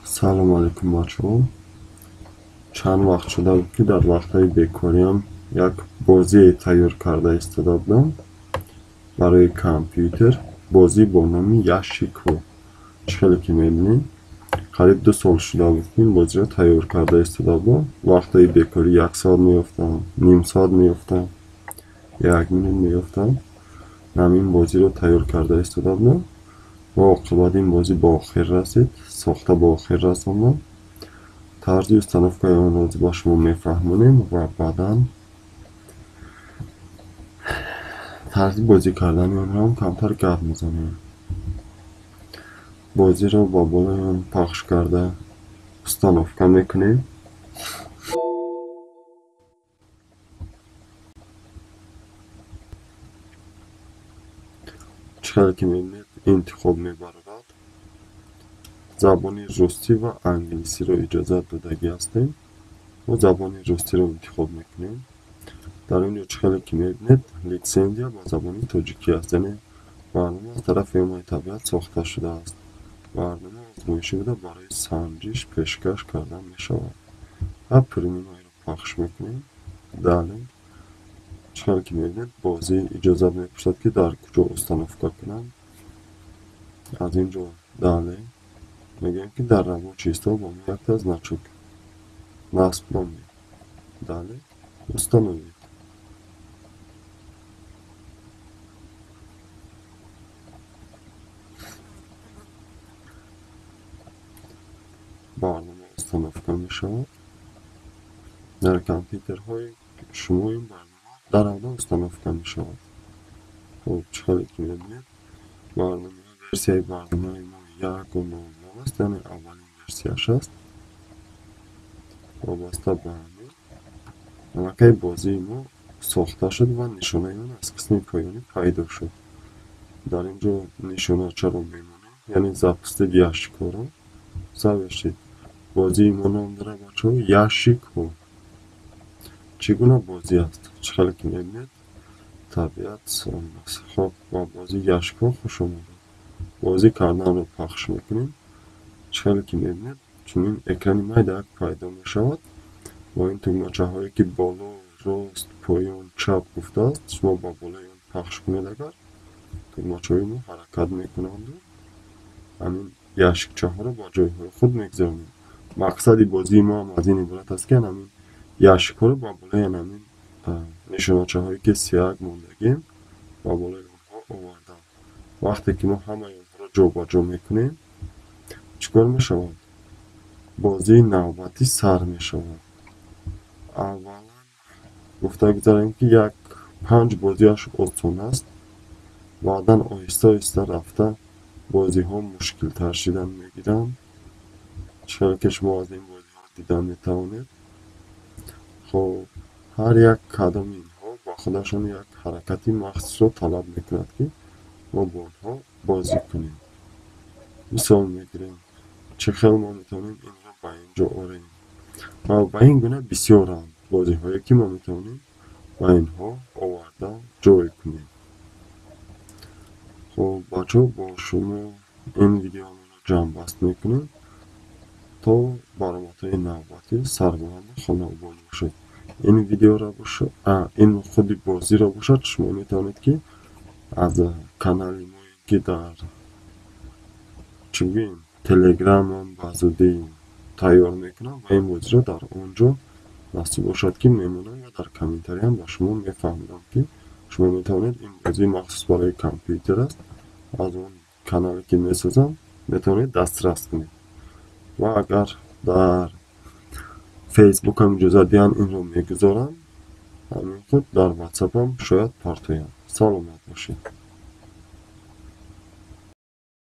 سلام علیکم بچه‌ها. چند وقت شده بود که در وقتهای بیکاریم یک بازی تیار کرده ایستاده بودم برای کامپیوتر. بازی با نام یاشیکو. چخیلی که میبینیم قریب 2 سال شده بود که این بازی را تیار کرده ایستاده بودم. وقتهای بیکاری 1 ساعت میافتم، نیم ساعت میافتم، 1 minut میافتم. همین بازی را تیار کرده ایستاده بودم و عاقبت این بازی با آخر رسید. ساخته با آخر رساندم. طرز установкаи онро ба шумо мефаҳмонем ва баъдан тарзи бозӣ кардани онро ҳам камтар гап мезанем. бозиро ба болои он пахш карда установка мекунем. чиқаре ки мебинед интихоб мебарад. забони рустӣ ва англисиро иҷозат додагӣ ҳастем. мо забони рустиро интихоб мекунем. дар он ҷо чиқаре ки мебинед литсензия ба забони тоҷикӣ аст, яъне барнома аз тарафи омаи табиат сохта шудааст. барнома озмоишӣ буда барои санҷиш пешкаш карда мешавад. ва премиумро пахш мекунем. дале чиқаре ки мебинед бозӣ иҷозат мепурсад ки дар куҷо установка кунам. аз ин ҷо дале мегӯем ки дар рабочий стол ба мо якта значок насб намоед. дале установед. барнома установка мешавад. дар компютерҳои шумо ин барнома дар аввал установка мешавад. хоб чиқаре ки мебинед барнома версияи барномаи мо 1.00 аст, яъне аввалин версияш аст. вобаста ба ҳамин аллакай бозии мо сохта шуд ва нишонаи он аз қисми поёнӣ пайдо шуд. дар ин ҷо нишоначаро мемонем, яъне запустед яшикоро завешед. бозии мо ном дорад бачаҳо яшико. чӣ гуна бозӣ аст? чиқаре ки мебинед табиат солим аст. хоб ба бозии яшико хуш омадед. бозӣ карданро пахш мекунем. чиқаре ки мебинед чунин экрани майдак пайдо мешавад. бо ин тугмачаҳое ки боло, рост, поён, чап гуфтааст, шумо ба болои он пахш кунед, агар тугмачаҳои мо ҳаракат мекунанду ҳамин яшикчаҳоро ба ҷойҳои худ мегузаронем. мақсади бозии мо ҳам аз ин иборат аст ки ҳамин яшикҳоро ба болои ҳамин нишоначаҳое ки сеяк мондагием ба болои онҳо овардам. вақте ки мо ҳамаи онҳоро ҷобаҷо мекунем, чӣ кор мешавад? бозии навбатӣ сар мешавад. аввалан гуфта гузаронем ки 5 бозиаш осон аст. баъдан оҳиста оҳиста рафта бозиҳо мушкилтар шидан мегиранд. чиқаре ки шумо аз ин бозиҳо дида метавонед. хоб ҳар як кадоми инҳо ба худашон як ҳаракати махсусро талаб мекунад ки мо бо онҳо бозӣ кунем. мисол мегирем, чӣ хел мо метавонем инро ба ин ҷо орем. ва ба ин гуна бисёранд бозиҳое ки мо метавонем ба инҳо оварда ҷой кунем. хоб бачаҳо, бо шумо ин видеоаморо ҷамъбаст мекунем то баромадҳои навбатӣ сарбуланду хонавбон бошед. ин видеоро бошад, ин худи бозиро бошад, шумо метавонед ки аз канали мо ки дар чӣ гӯем телеграмам ба зудӣ тайёр мекунам ва ин бозиро дар он ҷо насиб бошад ки мемонам ва дар комментариям ба шумо мефаҳмонам ки шумо метавонед ин бозии махсус барои компютер аст, аз он канале ки месозам метавонед дастрас кунед. ва агар дар фейсбукам иҷозат диҳанд, инро мегузорам. ҳамин худ дар ватсапам шояд партоям. саломат бошед.